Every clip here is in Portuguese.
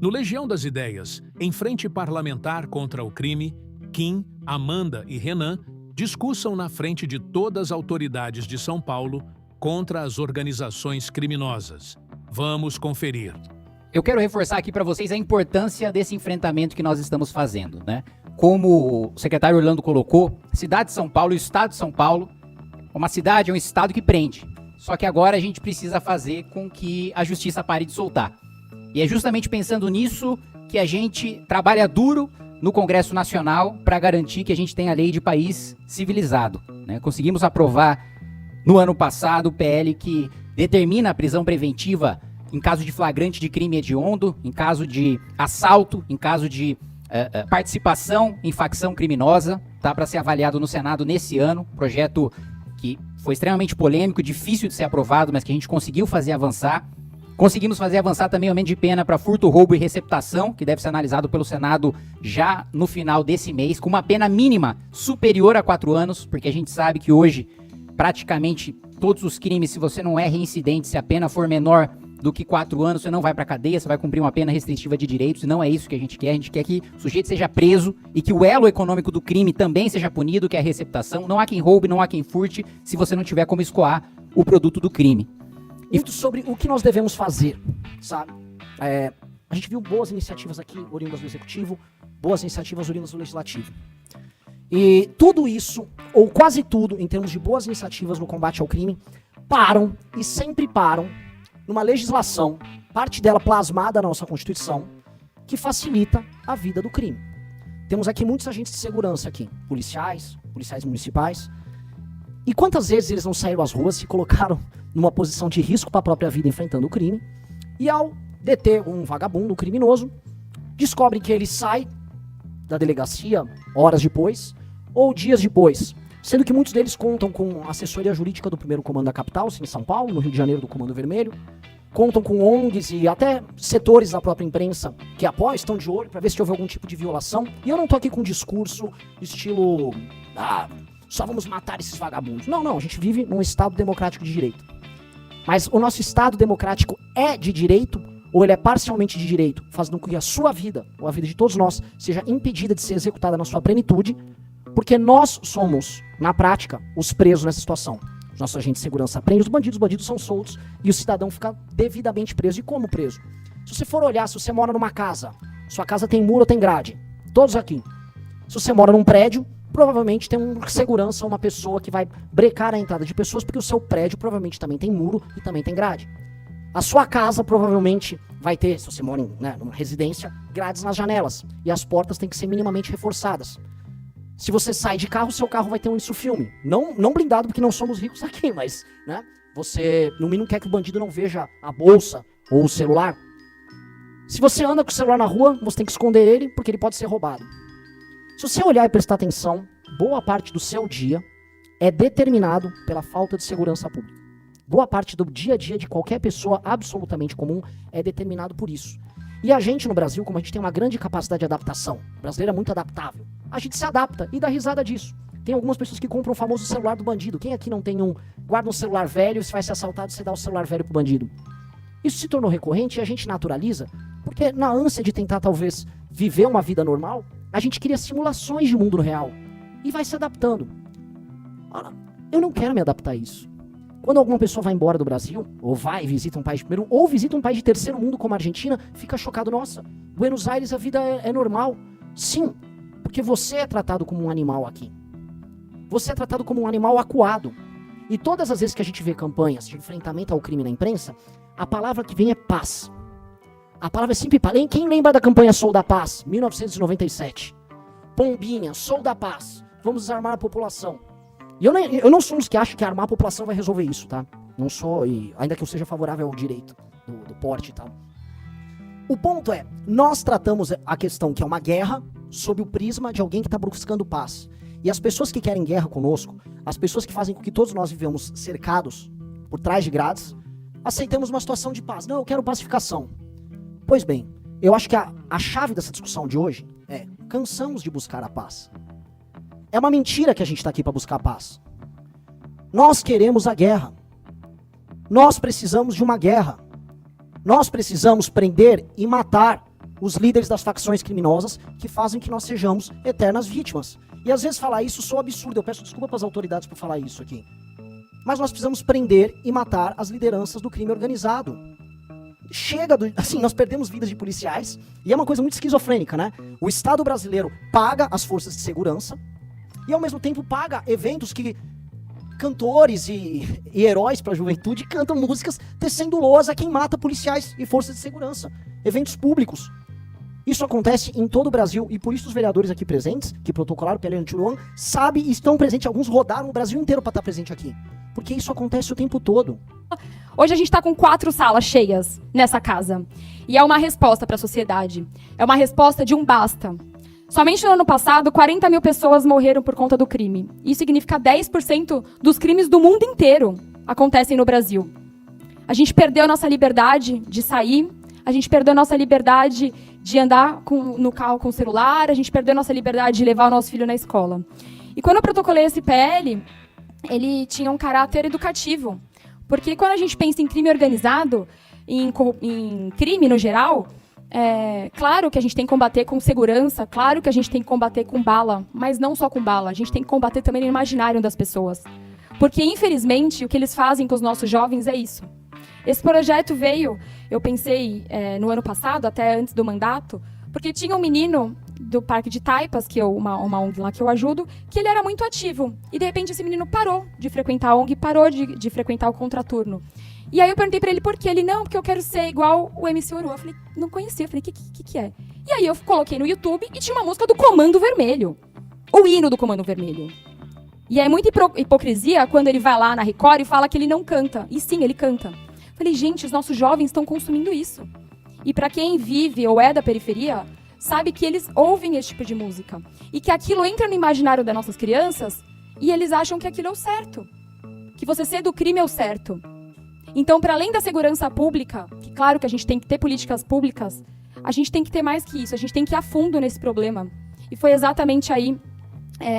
No Legião das Ideias, em frente parlamentar contra o crime, Kim, Amanda e Renan discursam na frente de todas as autoridades de São Paulo contra as organizações criminosas. Vamos conferir. Eu quero reforçar aqui para vocês a importância desse enfrentamento que nós estamos fazendo, né? Como o secretário Orlando colocou, a cidade de São Paulo e o estado de São Paulo é uma cidade, é um estado que prende. Só que agora a gente precisa fazer com que a justiça pare de soltar. E é justamente pensando nisso que a gente trabalha duro no Congresso Nacional para garantir que a gente tenha a lei de país civilizado, né? Conseguimos aprovar no ano passado o PL que determina a prisão preventiva em caso de flagrante de crime hediondo, em caso de assalto, em caso de participação em facção criminosa, tá para ser avaliado no Senado nesse ano, projeto que foi extremamente polêmico, difícil de ser aprovado, mas que a gente conseguiu fazer avançar. Conseguimos fazer avançar também o aumento de pena para furto, roubo e receptação, que deve ser analisado pelo Senado já no final desse mês, com uma pena mínima superior a 4 anos, porque a gente sabe que hoje, praticamente todos os crimes, se você não é reincidente, se a pena for menor do que 4 anos, você não vai pra cadeia, você vai cumprir uma pena restritiva de direitos, e não é isso que a gente quer que o sujeito seja preso e que o elo econômico do crime também seja punido, que é a receptação. Não há quem roube, não há quem furte, se você não tiver como escoar o produto do crime. Muito sobre o que nós devemos fazer, sabe? A gente viu boas iniciativas aqui, oriundas do Executivo, boas iniciativas oriundas do Legislativo. E tudo isso, ou quase tudo, em termos de boas iniciativas no combate ao crime, param e sempre param numa legislação, parte dela plasmada na nossa Constituição, que facilita a vida do crime. Temos aqui muitos agentes de segurança aqui, policiais municipais, e quantas vezes eles não saíram às ruas, se colocaram numa posição de risco para a própria vida enfrentando o crime, e ao deter um vagabundo, um criminoso, descobrem que ele sai da delegacia horas depois, ou dias depois, sendo que muitos deles contam com assessoria jurídica do primeiro comando da capital, em São Paulo, no Rio de Janeiro do Comando Vermelho, contam com ONGs e até setores da própria imprensa que apoiam, estão de olho para ver se houve algum tipo de violação. E eu não tô aqui com um discurso estilo, só vamos matar esses vagabundos. Não, a gente vive num Estado democrático de direito. Mas o nosso Estado democrático é de direito ou ele é parcialmente de direito, fazendo com que a sua vida, ou a vida de todos nós, seja impedida de ser executada na sua plenitude, porque nós somos, na prática, os presos nessa situação. Os nossos agentes de segurança prendem os bandidos são soltos e o cidadão fica devidamente preso. E como preso? Se você for olhar, se você mora numa casa, sua casa tem muro ou tem grade, todos aqui. Se você mora num prédio, provavelmente tem um segurança, uma pessoa que vai brecar a entrada de pessoas, porque o seu prédio provavelmente também tem muro e também tem grade. A sua casa provavelmente vai ter, se você mora em numa residência, grades nas janelas. E as portas têm que ser minimamente reforçadas. Se você sai de carro, seu carro vai ter um insufilme. Não blindado, porque não somos ricos aqui, mas, né? Você, no mínimo, quer que o bandido não veja a bolsa ou o celular. Se você anda com o celular na rua, você tem que esconder ele, porque ele pode ser roubado. Se você olhar e prestar atenção, boa parte do seu dia é determinado pela falta de segurança pública. Boa parte do dia a dia de qualquer pessoa absolutamente comum é determinado por isso. E a gente no Brasil, como a gente tem uma grande capacidade de adaptação, o brasileiro é muito adaptável, a gente se adapta e dá risada disso. Tem algumas pessoas que compram o famoso celular do bandido. Quem aqui não tem guarda um celular velho, se vai ser assaltado, você dá o celular velho pro bandido. Isso se tornou recorrente e a gente naturaliza, porque na ânsia de tentar talvez viver uma vida normal, a gente cria simulações de mundo real e vai se adaptando. Ora, eu não quero me adaptar a isso. Quando alguma pessoa vai embora do Brasil, ou vai e visita um país de primeiro, ou visita um país de terceiro mundo como a Argentina, fica chocado, nossa, Buenos Aires a vida é normal. Sim, porque você é tratado como um animal aqui. Você é tratado como um animal acuado. E todas as vezes que a gente vê campanhas de enfrentamento ao crime na imprensa, a palavra que vem é paz. A palavra é sempre paz. Quem lembra da campanha Sou da Paz, 1997? Pombinha, Sou da Paz, vamos desarmar a população. E eu não sou um dos que acham que armar a população vai resolver isso, tá? Não sou, ainda que eu seja favorável ao direito do porte e tal. O ponto é, nós tratamos a questão que é uma guerra sob o prisma de alguém que está buscando paz. E as pessoas que querem guerra conosco, as pessoas que fazem com que todos nós vivamos cercados por trás de grades, aceitamos uma situação de paz. Não, eu quero pacificação. Pois bem, eu acho que a chave dessa discussão de hoje é, cansamos de buscar a paz. É uma mentira que a gente está aqui para buscar a paz. Nós queremos a guerra. Nós precisamos de uma guerra. Nós precisamos prender e matar os líderes das facções criminosas que fazem que nós sejamos eternas vítimas. E às vezes falar isso soa absurdo, eu peço desculpa para as autoridades por falar isso aqui. Mas nós precisamos prender e matar as lideranças do crime organizado. Chega do... Assim, nós perdemos vidas de policiais, e é uma coisa muito esquizofrênica, né? O Estado brasileiro paga as forças de segurança, e ao mesmo tempo paga eventos que cantores e heróis para a juventude cantam músicas tecendo loas a quem mata policiais e forças de segurança. Eventos públicos. Isso acontece em todo o Brasil, e por isso os vereadores aqui presentes, que protocolaram o PL Anti-Uruan, sabem e estão presentes. Alguns rodaram o Brasil inteiro para estar presente aqui. Porque isso acontece o tempo todo. Hoje a gente está com 4 salas cheias nessa casa. E é uma resposta para a sociedade. É uma resposta de um basta. Somente no ano passado, 40 mil pessoas morreram por conta do crime. Isso significa 10% dos crimes do mundo inteiro acontecem no Brasil. A gente perdeu a nossa liberdade de sair, a gente perdeu a nossa liberdade de andar no carro com o celular, a gente perdeu a nossa liberdade de levar o nosso filho na escola. E quando eu protocolei esse PL, ele tinha um caráter educativo. Porque quando a gente pensa em crime organizado, em crime no geral, claro que a gente tem que combater com segurança, claro que a gente tem que combater com bala, mas não só com bala, a gente tem que combater também no imaginário das pessoas. Porque, infelizmente, o que eles fazem com os nossos jovens é isso. Esse projeto veio, eu pensei, no ano passado, até antes do mandato, porque tinha um menino do Parque de Taipas, que uma ONG lá que eu ajudo, que ele era muito ativo. E, de repente, esse menino parou de frequentar a ONG, parou de frequentar o contraturno. E aí eu perguntei pra ele por quê. Ele, não, porque eu quero ser igual o MC Oru. Eu falei, não conhecia. Eu falei, que é? E aí eu coloquei no YouTube e tinha uma música do Comando Vermelho. O hino do Comando Vermelho. E é muita hipocrisia quando ele vai lá na Record e fala que ele não canta. E sim, ele canta. Eu falei, gente, os nossos jovens estão consumindo isso. E pra quem vive ou é da periferia, sabe que eles ouvem esse tipo de música. E que aquilo entra no imaginário das nossas crianças e eles acham que aquilo é o certo. Que você ser do crime é o certo. Então, para além da segurança pública, que claro que a gente tem que ter políticas públicas, a gente tem que ter mais que isso, a gente tem que ir a fundo nesse problema. E foi exatamente aí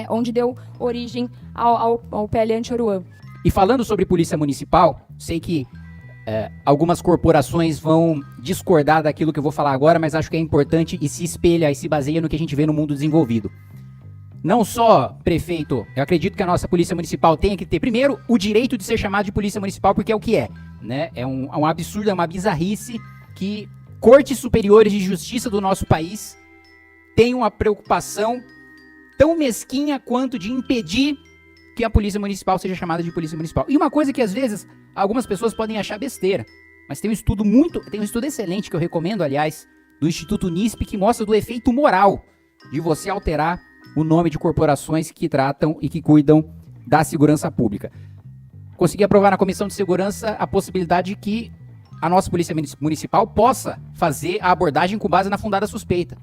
onde deu origem ao PL Anti-Oruan. E falando sobre polícia municipal, sei que algumas corporações vão discordar daquilo que eu vou falar agora, mas acho que é importante e se espelha e se baseia no que a gente vê no mundo desenvolvido. Não só, prefeito, eu acredito que a nossa polícia municipal tenha que ter, primeiro, o direito de ser chamado de polícia municipal, porque é o que é, né? É um absurdo, é uma bizarrice que cortes superiores de justiça do nosso país tenham uma preocupação tão mesquinha quanto de impedir que a polícia municipal seja chamada de polícia municipal. E uma coisa que, às vezes, algumas pessoas podem achar besteira, mas tem um estudo excelente que eu recomendo, aliás, do Instituto Unisp, que mostra do efeito moral de você alterar o nome de corporações que tratam e que cuidam da segurança pública. Consegui aprovar na Comissão de Segurança a possibilidade de que a nossa Polícia Municipal possa fazer a abordagem com base na fundada suspeita.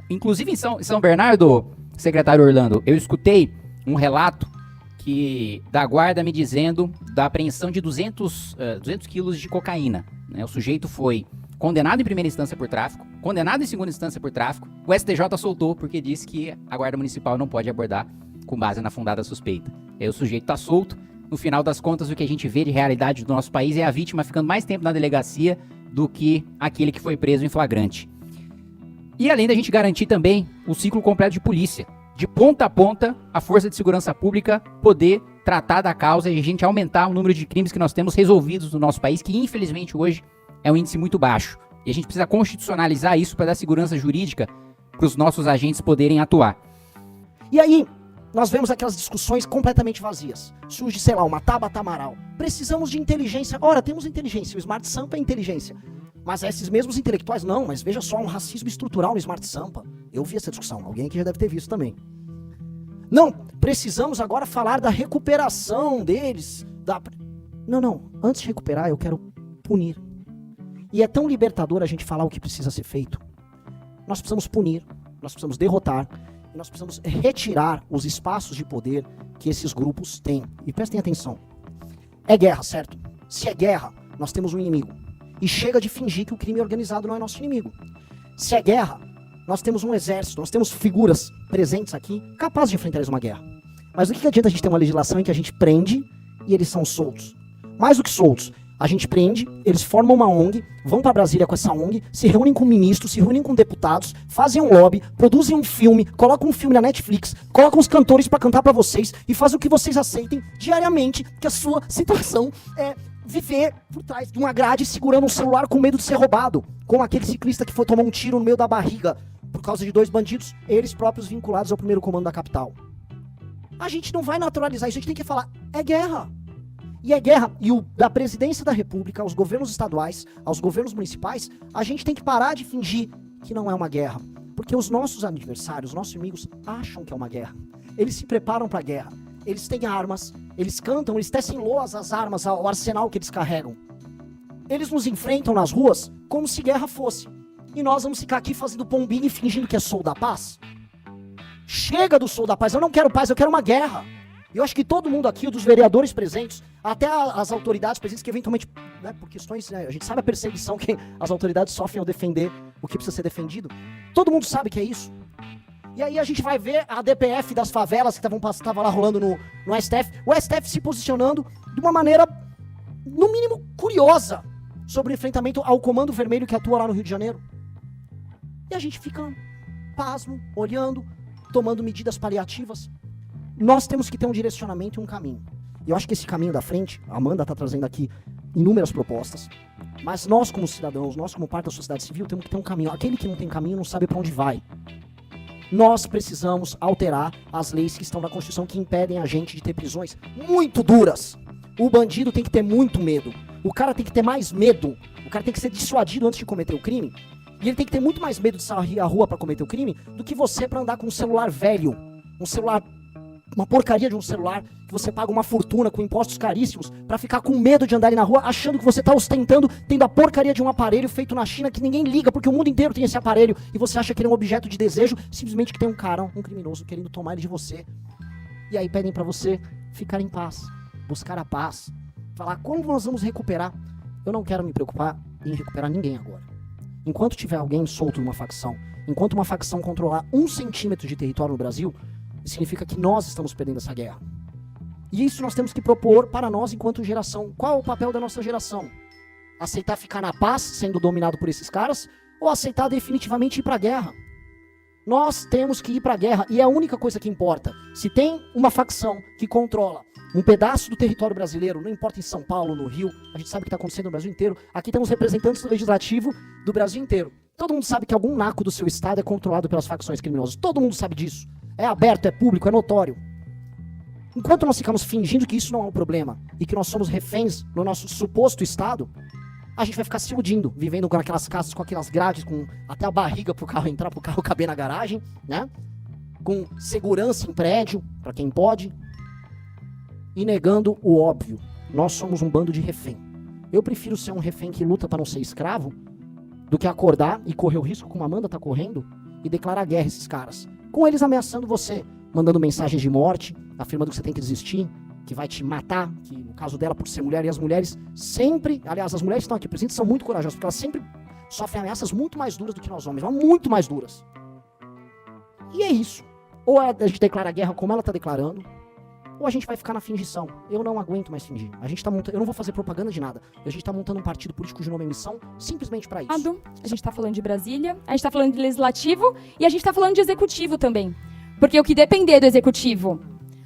Inclusive em São Bernardo, secretário Orlando, eu escutei um relato da guarda me dizendo da apreensão de 200 quilos de cocaína. Né? O sujeito foi condenado em primeira instância por tráfico, condenado em segunda instância por tráfico, o STJ soltou porque disse que a Guarda Municipal não pode abordar com base na fundada suspeita. Aí o sujeito está solto, no final das contas o que a gente vê de realidade do nosso país é a vítima ficando mais tempo na delegacia do que aquele que foi preso em flagrante. E além da gente garantir também o ciclo completo de polícia, de ponta a ponta, a Força de Segurança Pública poder tratar da causa e a gente aumentar o número de crimes que nós temos resolvidos no nosso país, que infelizmente hoje é um índice muito baixo. E a gente precisa constitucionalizar isso para dar segurança jurídica para os nossos agentes poderem atuar. E aí, nós vemos aquelas discussões completamente vazias. Surge, sei lá, uma Tabata Amaral. Precisamos de inteligência. Ora, temos inteligência. O Smart Sampa é inteligência. Mas esses mesmos intelectuais, não, mas veja só, um racismo estrutural no Smart Sampa. Eu vi essa discussão. Alguém aqui já deve ter visto também. Não, precisamos agora falar da recuperação deles. Não. Antes de recuperar, eu quero punir. E é tão libertador a gente falar o que precisa ser feito. Nós precisamos punir, nós precisamos derrotar, e nós precisamos retirar os espaços de poder que esses grupos têm. E prestem atenção. É guerra, certo? Se é guerra, nós temos um inimigo. E chega de fingir que o crime organizado não é nosso inimigo. Se é guerra, nós temos um exército, nós temos figuras presentes aqui capazes de enfrentar uma guerra. Mas o que adianta a gente ter uma legislação em que a gente prende e eles são soltos? Mais do que soltos, A gente prende, eles formam uma ONG, vão pra Brasília com essa ONG, se reúnem com ministros, se reúnem com deputados, fazem um lobby, produzem um filme, colocam um filme na Netflix, colocam os cantores pra cantar pra vocês e fazem o que vocês aceitem diariamente, que a sua situação é viver por trás de uma grade segurando um celular com medo de ser roubado, como aquele ciclista que foi tomar um tiro no meio da barriga por causa de 2 bandidos, eles próprios vinculados ao primeiro comando da capital. A gente não vai naturalizar isso, a gente tem que falar, é guerra. E é guerra, e da presidência da república, aos governos estaduais, aos governos municipais, a gente tem que parar de fingir que não é uma guerra. Porque os nossos adversários, os nossos inimigos, acham que é uma guerra. Eles se preparam para a guerra. Eles têm armas, eles cantam, eles tecem loas às armas, ao arsenal que eles carregam. Eles nos enfrentam nas ruas como se guerra fosse. E nós vamos ficar aqui fazendo pombinho e fingindo que é Sou da Paz? Chega do Sou da Paz, eu não quero paz, eu quero uma guerra. Eu acho que todo mundo aqui, dos vereadores presentes, até as autoridades presentes, que eventualmente, né, por questões, né, a gente sabe a perseguição que as autoridades sofrem ao defender o que precisa ser defendido. Todo mundo sabe que é isso. E aí a gente vai ver a DPF das favelas que estava lá rolando no STF, o STF se posicionando de uma maneira, no mínimo, curiosa sobre o enfrentamento ao Comando Vermelho que atua lá no Rio de Janeiro. E a gente fica pasmo, olhando, tomando medidas paliativas. Nós temos que ter um direcionamento e um caminho. E eu acho que esse caminho da frente, a Amanda está trazendo aqui inúmeras propostas, mas nós como cidadãos, nós como parte da sociedade civil, temos que ter um caminho. Aquele que não tem caminho não sabe para onde vai. Nós precisamos alterar as leis que estão na Constituição que impedem a gente de ter prisões muito duras. O bandido tem que ter muito medo. O cara tem que ter mais medo. O cara tem que ser dissuadido antes de cometer o crime. E ele tem que ter muito mais medo de sair à rua para cometer o crime do que você para andar com um celular velho, um celular, uma porcaria de um celular, que você paga uma fortuna com impostos caríssimos pra ficar com medo de andar ali na rua, achando que você tá ostentando, tendo a porcaria de um aparelho feito na China que ninguém liga, porque o mundo inteiro tem esse aparelho, e você acha que ele é um objeto de desejo, simplesmente que tem um cara, um criminoso, querendo tomar ele de você. E aí pedem pra você ficar em paz, buscar a paz, falar como nós vamos recuperar. Eu não quero me preocupar em recuperar ninguém agora. Enquanto tiver alguém solto numa facção, enquanto uma facção controlar 1 centímetro de território no Brasil, significa que nós estamos perdendo essa guerra. E isso nós temos que propor para nós enquanto geração. Qual é o papel da nossa geração? Aceitar ficar na paz, sendo dominado por esses caras, ou aceitar definitivamente ir para a guerra? Nós temos que ir para a guerra, e é a única coisa que importa. Se tem uma facção que controla um pedaço do território brasileiro, não importa em São Paulo, no Rio, a gente sabe o que está acontecendo no Brasil inteiro, aqui temos representantes do legislativo do Brasil inteiro. Todo mundo sabe que algum naco do seu estado é controlado pelas facções criminosas. Todo mundo sabe disso. É aberto, é público, é notório. Enquanto nós ficamos fingindo que isso não é um problema e que nós somos reféns no nosso suposto estado, a gente vai ficar se iludindo, vivendo com aquelas casas, com aquelas grades, com até a barriga pro carro entrar, pro carro caber na garagem, né? Com segurança em prédio, para quem pode, e negando o óbvio. Nós somos um bando de refém. Eu prefiro ser um refém que luta para não ser escravo do que acordar e correr o risco como a Amanda tá correndo e declarar guerra a esses caras. Com eles ameaçando você, mandando mensagens de morte, afirmando que você tem que desistir, que vai te matar, que no caso dela por ser mulher, e as mulheres sempre, aliás, as mulheres que estão aqui presentes são muito corajosas, porque elas sempre sofrem ameaças muito mais duras do que nós homens, mas muito mais duras. E é isso. Ou a gente declara guerra como ela está declarando, ou a gente vai ficar na fingição. Eu não aguento mais fingir. A gente tá montando, eu não vou fazer propaganda de nada. A gente tá montando um partido político de nome e missão simplesmente para isso. A gente tá falando de Brasília, a gente tá falando de legislativo e a gente tá falando de executivo também. Porque o que depender do executivo,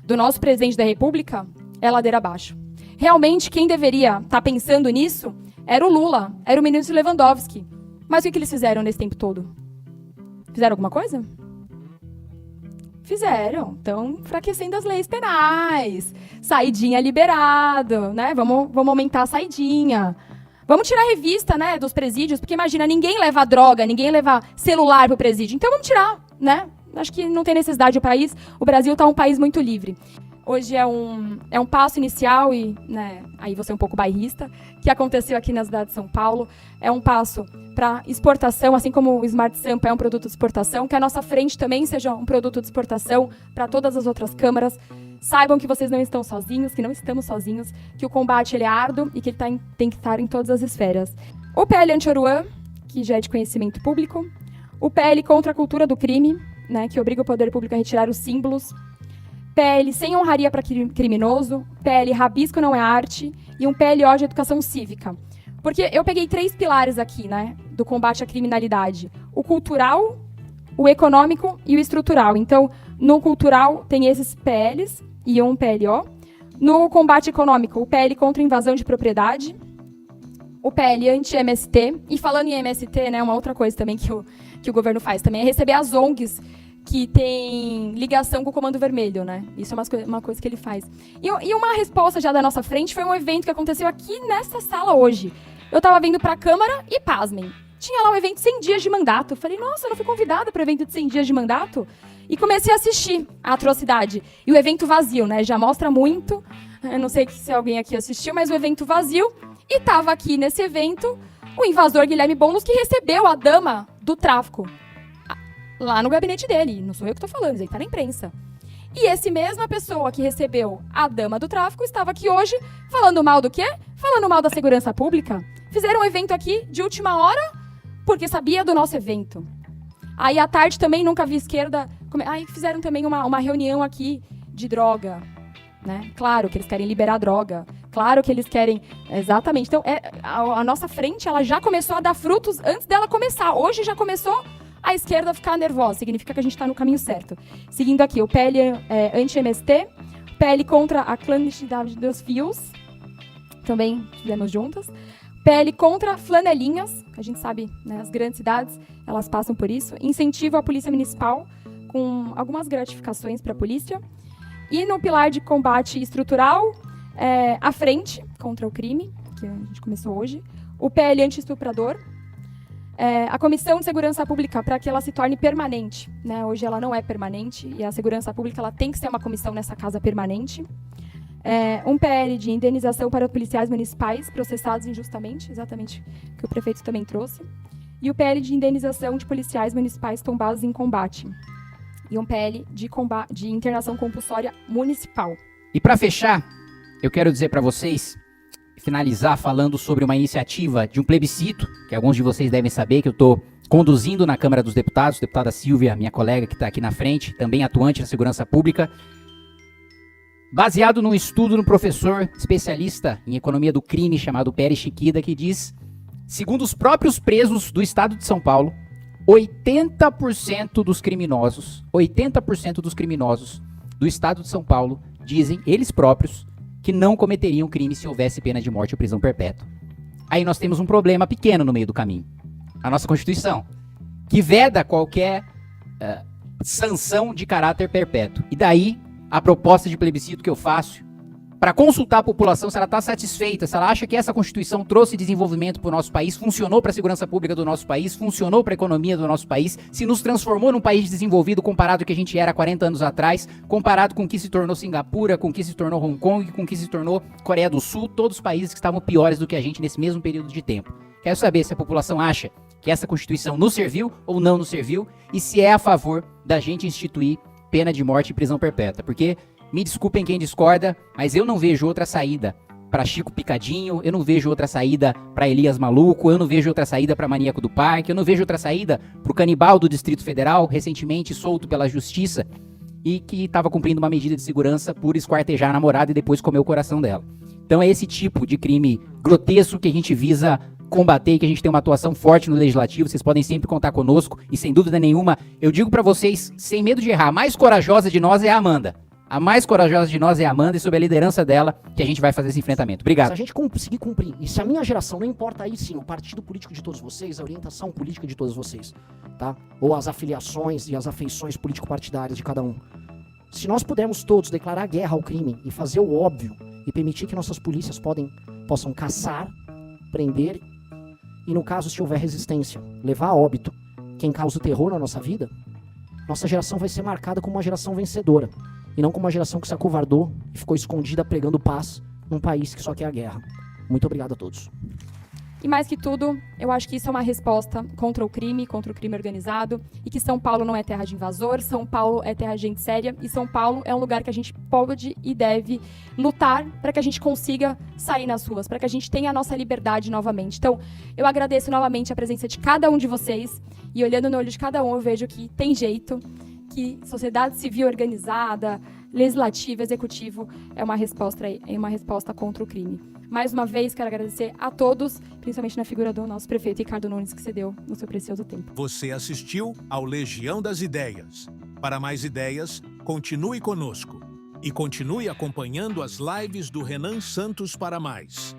do nosso presidente da República, é ladeira abaixo. Realmente, quem deveria estar pensando nisso era o Lula, era o ministro Lewandowski. Mas o que eles fizeram nesse tempo todo? Fizeram alguma coisa? Fizeram. Estão enfraquecendo as leis penais. Saidinha liberado, né? Vamos aumentar a saidinha. Vamos tirar a revista, né, dos presídios, porque imagina, ninguém leva droga, ninguém leva celular pro presídio. Então vamos tirar, né? Acho que não tem necessidade o Brasil está um país muito livre. Hoje é um passo inicial e, né, aí você é um pouco bairrista, que aconteceu aqui na cidade de São Paulo. É um passo para exportação, assim como o Smart Sampa é um produto de exportação, que a nossa frente também seja um produto de exportação para todas as outras câmaras. Saibam que vocês não estão sozinhos, que não estamos sozinhos, que o combate ele é árduo e que ele tem que estar em todas as esferas. O PL Anti-Oruan, que já é de conhecimento público. O PL contra a cultura do crime, né, que obriga o poder público a retirar os símbolos. PL sem honraria para criminoso, PL rabisco não é arte e um PLO de educação cívica. Porque eu peguei 3 pilares aqui, né, do combate à criminalidade. O cultural, o econômico e o estrutural. Então, no cultural tem esses PLs e um PLO. No combate econômico, o PL contra a invasão de propriedade, o PL anti-MST. E falando em MST, né, uma outra coisa também que o governo faz também é receber as ONGs que tem ligação com o Comando Vermelho, né? Isso é uma coisa que ele faz. E uma resposta já da nossa frente foi um evento que aconteceu aqui nessa sala hoje. Eu tava vindo pra Câmara e, pasmem, tinha lá um evento de 100 dias de mandato. Eu falei, nossa, eu não fui convidada para o evento de 100 dias de mandato? E comecei a assistir a atrocidade. E o evento vazio, né? Já mostra muito. Eu não sei se alguém aqui assistiu, mas o evento vazio. E tava aqui nesse evento o invasor Guilherme Boulos, que recebeu a dama do tráfico lá no gabinete dele. Não sou eu que tô falando, ele tá na imprensa. E esse mesma pessoa que recebeu a dama do tráfico estava aqui hoje falando mal do quê? Falando mal da segurança pública. Fizeram um evento aqui de última hora porque sabia do nosso evento. Aí à tarde também nunca vi esquerda. Aí fizeram também uma reunião aqui de droga. Né? Claro que eles querem liberar droga. Claro que eles querem. Exatamente. Então, a nossa frente ela já começou a dar frutos antes dela começar. Hoje já começou a esquerda a ficar nervosa. Significa que a gente está no caminho certo. Seguindo aqui, o PL anti-MST, PL contra a clandestinidade dos fios. Também fizemos juntas. PL contra flanelinhas. A gente sabe, né, as grandes cidades, elas passam por isso. Incentivo à polícia municipal, com algumas gratificações para a polícia. E no pilar de combate estrutural, a frente contra o crime, que a gente começou hoje. O PL anti-estuprador. A Comissão de Segurança Pública, para que ela se torne permanente. Né? Hoje ela não é permanente, e a Segurança Pública ela tem que ser uma comissão nessa casa permanente. Um PL de indenização para policiais municipais processados injustamente, exatamente o que o prefeito também trouxe. E o PL de indenização de policiais municipais tombados em combate. E um PL de internação compulsória municipal. E para fechar, eu quero dizer para vocês, finalizar falando sobre uma iniciativa de um plebiscito, que alguns de vocês devem saber, que eu estou conduzindo na Câmara dos Deputados, deputada Silvia, minha colega que está aqui na frente, também atuante na segurança pública, baseado num estudo de um professor especialista em economia do crime chamado Pérez Chiquida, que diz, segundo os próprios presos do estado de São Paulo, 80% dos criminosos do estado de São Paulo dizem, eles próprios, que não cometeriam crime se houvesse pena de morte ou prisão perpétua. Aí nós temos um problema pequeno no meio do caminho. A nossa Constituição, que veda qualquer sanção de caráter perpétuo. E daí, a proposta de plebiscito que eu faço, para consultar a população se ela está satisfeita, se ela acha que essa Constituição trouxe desenvolvimento para o nosso país, funcionou para a segurança pública do nosso país, funcionou para a economia do nosso país, se nos transformou num país desenvolvido comparado ao que a gente era 40 anos atrás, comparado com o que se tornou Singapura, com o que se tornou Hong Kong, com o que se tornou Coreia do Sul, todos os países que estavam piores do que a gente nesse mesmo período de tempo. Quero saber se a população acha que essa Constituição nos serviu ou não nos serviu e se é a favor da gente instituir pena de morte e prisão perpétua, porque me desculpem quem discorda, mas eu não vejo outra saída para Chico Picadinho, eu não vejo outra saída para Elias Maluco, eu não vejo outra saída para Maníaco do Parque, eu não vejo outra saída para o canibal do Distrito Federal, recentemente solto pela justiça, e que estava cumprindo uma medida de segurança por esquartejar a namorada e depois comer o coração dela. Então é esse tipo de crime grotesco que a gente visa combater e que a gente tem uma atuação forte no Legislativo, vocês podem sempre contar conosco, e sem dúvida nenhuma, eu digo para vocês, sem medo de errar, a mais corajosa de nós é a Amanda. A mais corajosa de nós é a Amanda e sob a liderança dela que a gente vai fazer esse enfrentamento. Obrigado. Se a gente conseguir cumprir, e se a minha geração, não importa aí sim, o partido político de todos vocês, a orientação política de todos vocês, tá? Ou as afiliações e as afeições político-partidárias de cada um. Se nós pudermos todos declarar guerra ao crime e fazer o óbvio e permitir que nossas polícias possam caçar, prender e, no caso, se houver resistência, levar a óbito quem causa o terror na nossa vida, nossa geração vai ser marcada como uma geração vencedora. E não como uma geração que se acovardou e ficou escondida pregando paz num país que só quer a guerra. Muito obrigado a todos. E mais que tudo, eu acho que isso é uma resposta contra o crime organizado, e que São Paulo não é terra de invasor, São Paulo é terra de gente séria, e São Paulo é um lugar que a gente pode e deve lutar para que a gente consiga sair nas ruas, para que a gente tenha a nossa liberdade novamente. Então, eu agradeço novamente a presença de cada um de vocês, e olhando no olho de cada um, eu vejo que tem jeito, que sociedade civil organizada, legislativo, executivo, é uma resposta contra o crime. Mais uma vez, quero agradecer a todos, principalmente na figura do nosso prefeito Ricardo Nunes, que cedeu no seu precioso tempo. Você assistiu ao Legião das Ideias. Para mais ideias, continue conosco e continue acompanhando as lives do Renan Santos para mais.